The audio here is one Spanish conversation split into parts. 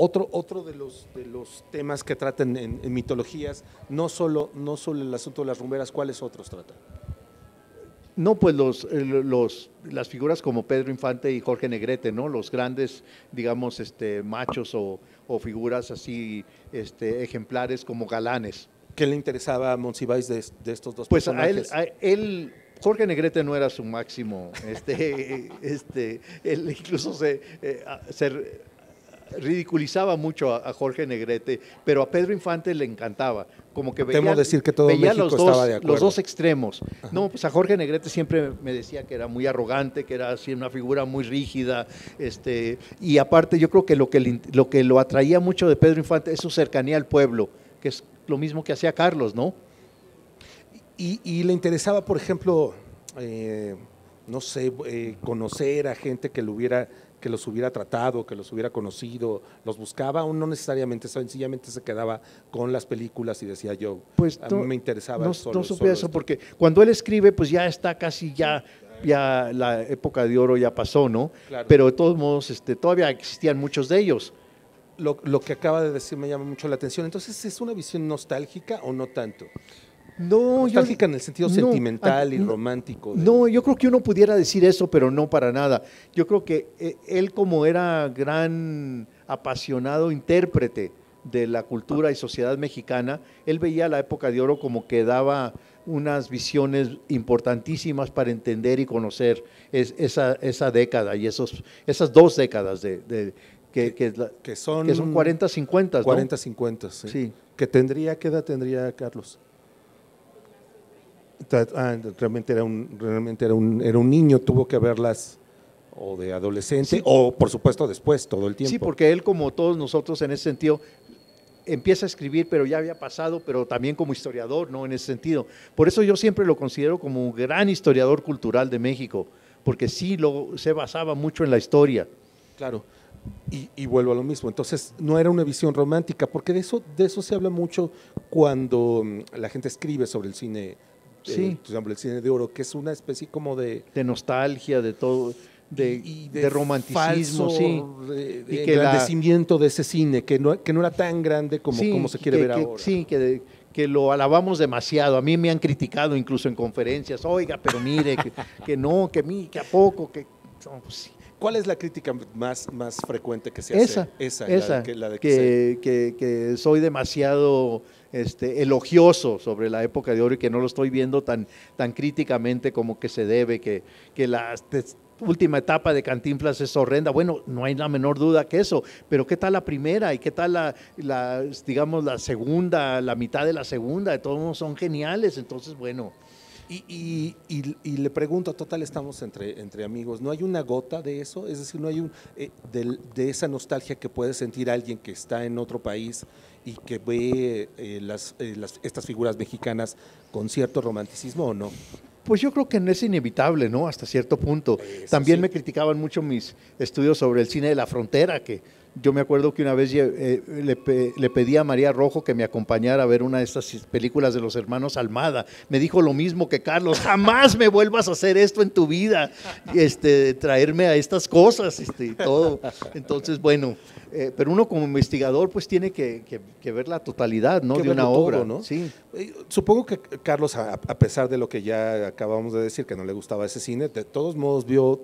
Otro de los temas que tratan en mitologías, no solo el asunto de las rumberas, ¿cuáles otros tratan? No, pues las figuras como Pedro Infante y Jorge Negrete, ¿no? Los grandes, digamos, machos o figuras así, ejemplares como galanes. ¿Qué le interesaba a Monsiváis de estos dos Pues personajes? a él, Jorge Negrete no era su máximo, él incluso se ridiculizaba mucho a Jorge Negrete, pero a Pedro Infante le encantaba, como que Temo decir que todo veía México estaba de acuerdo. los dos extremos. No, pues a Jorge Negrete siempre me decía que era muy arrogante, que era así una figura muy rígida, y aparte yo creo que lo que lo atraía mucho de Pedro Infante es su cercanía al pueblo, que es lo mismo que hacía Carlos, ¿no? Y le interesaba, por ejemplo, no sé, conocer a gente que los hubiera tratado, que los hubiera conocido, los buscaba, o no necesariamente, sencillamente se quedaba con las películas y decía yo, pues a mí me interesaba no solo supe eso, esto. porque cuando él escribe, pues ya está casi ya la época de oro ya pasó, ¿no? Claro. Pero de todos modos, todavía existían muchos de ellos. Lo que acaba de decir me llama mucho la atención. Entonces, ¿es una visión nostálgica o no tanto? No, Nostálgica en el sentido sentimental y romántico. No, yo creo que uno pudiera decir eso, pero no para nada. Yo creo que él, como era gran apasionado intérprete de la cultura y sociedad mexicana, él veía la época de oro como que daba unas visiones importantísimas para entender y conocer esa década y esas dos décadas que son 40, 50, ¿no? 40, 50, sí. Sí. ¿Qué edad tendría Carlos? Realmente era un niño, tuvo que verlas o de adolescente, sí, o por supuesto después, todo el tiempo. Sí, porque él, como todos nosotros en ese sentido, empieza a escribir, pero ya había pasado, pero también como historiador, ¿no? En ese sentido. Por eso yo siempre lo considero como un gran historiador cultural de México, porque sí se basaba mucho en la historia. Claro. Y vuelvo a lo mismo, entonces no era una visión romántica, porque de eso se habla mucho cuando la gente escribe sobre el cine, sí, por ejemplo, el cine de oro, que es una especie como de nostalgia, de todo, de romanticismo, falso, sí, y que engrandecimiento de ese cine, que no era tan grande como, sí, como se quiere ver ahora. Sí, que lo alabamos demasiado. A mí me han criticado incluso en conferencias, oiga, pero mire, que no, que a poco, que no, pues, sí. ¿Cuál es la crítica más frecuente que se hace? Esa, que soy demasiado elogioso sobre la época de oro y que no lo estoy viendo tan críticamente como que se debe, que la última etapa de Cantinflas es horrenda. Bueno, no hay la menor duda que eso, pero ¿qué tal la primera? ¿Y qué tal digamos, la segunda, la mitad de la segunda? De todos modos son geniales, entonces, bueno. Y le pregunto, total, estamos entre amigos, ¿no hay una gota de eso? Es decir, ¿no hay de esa nostalgia que puede sentir alguien que está en otro país y que ve estas figuras mexicanas con cierto romanticismo o no? Pues yo creo que no es inevitable, ¿no? Hasta cierto punto. Eso También sí. me criticaban mucho mis estudios sobre el cine de la frontera, que yo me acuerdo que una vez le pedí a María Rojo que me acompañara a ver una de estas películas de los hermanos Almada. Me dijo lo mismo que Carlos, jamás me vuelvas a hacer esto en tu vida, traerme a estas cosas y todo. Entonces, bueno, pero uno como investigador pues tiene que ver la totalidad, ¿no? De una obra, ¿no? Sí. Supongo que Carlos, a pesar de lo que ya acabamos de decir, que no le gustaba ese cine, de todos modos vio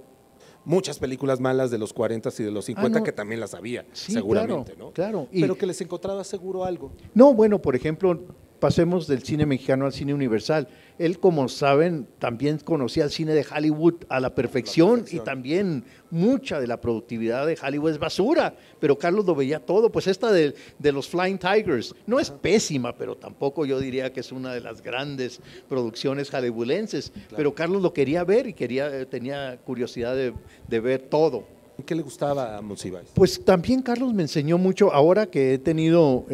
muchas películas malas de los 40 y de los 50 que también las había, sí, seguramente, claro, ¿no? Claro. Pero que les encontraba seguro algo. No, bueno, por ejemplo, pasemos del cine mexicano al cine universal. Él, como saben, también conocía el cine de Hollywood a la perfección y también mucha de la productividad de Hollywood es basura, pero Carlos lo veía todo. Pues esta de los Flying Tigers no es pésima, pero tampoco yo diría que es una de las grandes producciones hollywoodenses, pero Carlos lo quería ver y tenía curiosidad de ver todo. ¿Qué le gustaba a Monsiváis? Pues también Carlos me enseñó mucho, ahora que he tenido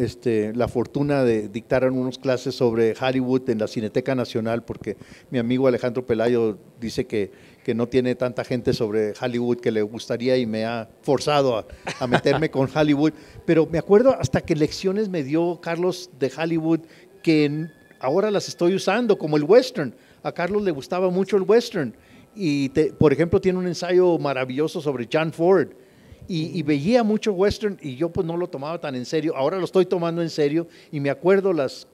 la fortuna de dictar algunas clases sobre Hollywood en la Cineteca Nacional, porque mi amigo Alejandro Pelayo dice que no tiene tanta gente sobre Hollywood que le gustaría y me ha forzado a meterme con Hollywood, pero me acuerdo hasta que lecciones me dio Carlos de Hollywood que ahora las estoy usando, como el western. A Carlos le gustaba mucho el western. Y por ejemplo tiene un ensayo maravilloso sobre John Ford y veía mucho western y yo pues no lo tomaba tan en serio. Ahora lo estoy tomando en serio y me acuerdo las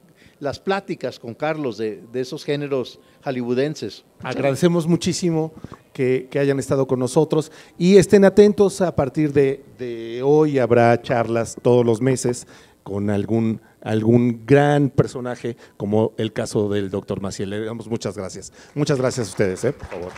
pláticas con Carlos de esos géneros hollywoodenses. Agradecemos muchísimo que hayan estado con nosotros y estén atentos. A partir de hoy habrá charlas todos los meses con algún gran personaje, como el caso del doctor Maciel. Le damos muchas gracias. Muchas gracias a ustedes, por favor.